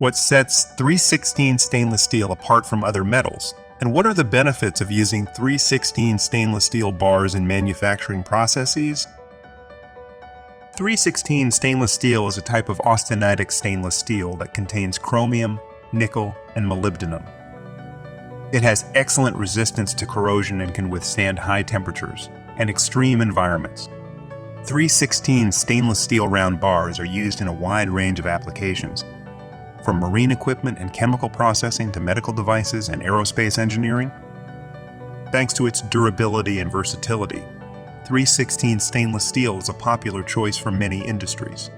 What sets 316 stainless steel apart from other metals? And what are the benefits of using 316 stainless steel bars in manufacturing processes? 316 stainless steel is a type of austenitic stainless steel that contains chromium, nickel, and molybdenum. It has excellent resistance to corrosion and can withstand high temperatures and extreme environments. 316 stainless steel round bars are used in a wide range of applications, from marine equipment and chemical processing to medical devices and aerospace engineering. Thanks to its durability and versatility, 316 stainless steel is a popular choice for many industries.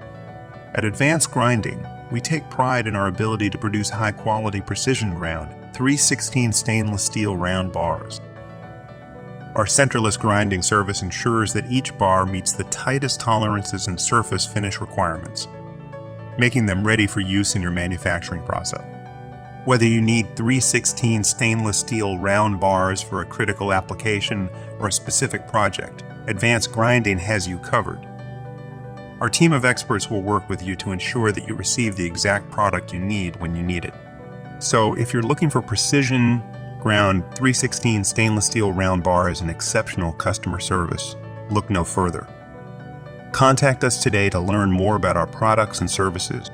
At Advanced Grinding, we take pride in our ability to produce high-quality precision ground 316 stainless steel round bars. Our centerless grinding service ensures that each bar meets the tightest tolerances and surface finish requirements, making them ready for use in your manufacturing process. Whether you need 316 stainless steel round bars for a critical application or a specific project, Advanced Grinding has you covered. Our team of experts will work with you to ensure that you receive the exact product you need when you need it. So if you're looking for precision ground 316 stainless steel round bars and exceptional customer service, look no further. Contact us today to learn more about our products and services.